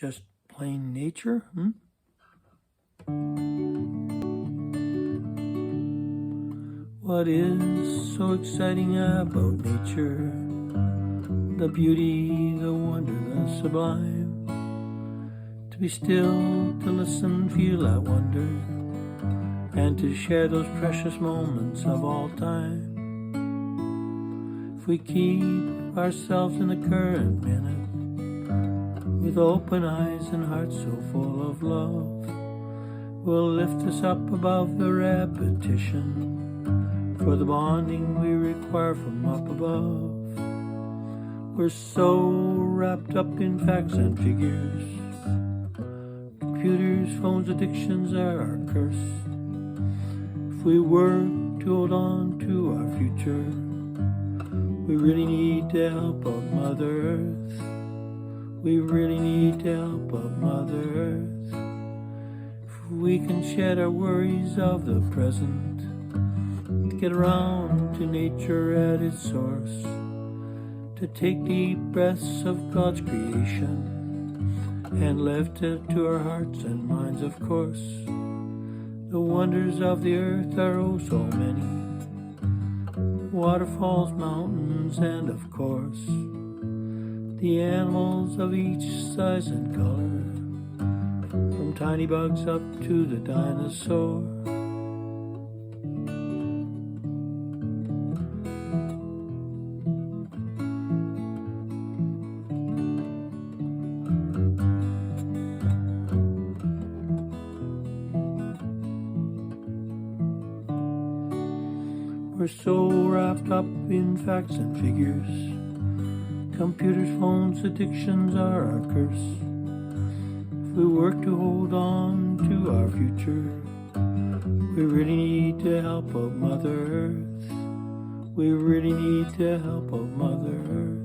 just plain nature? What is so exciting about nature? The beauty, the wonder, the sublime. To be still, to listen, feel that wonder, and to share those precious moments of all time. If we keep ourselves in the current minute, with open eyes and hearts so full of love, will lift us up above the repetition, for the bonding we require from up above. We're so wrapped up in facts and figures. Computers, phones, addictions are our curse. If we work to hold on to our future, we really need to help out Mother Earth. We really need to help out Mother Earth. If we can shed our worries of the present, to get around to nature at its source, to take deep breaths of God's creation, and lift it to our hearts and minds, of course. The wonders of the earth are oh so many, waterfalls, mountains, and of course, the animals of each size and color, from tiny bugs up to the dinosaur. We're so wrapped up in facts and figures. Computers, phones, addictions are our curse. If we work to hold on to our future, we really need to help out Mother Earth. We really need to help out Mother Earth.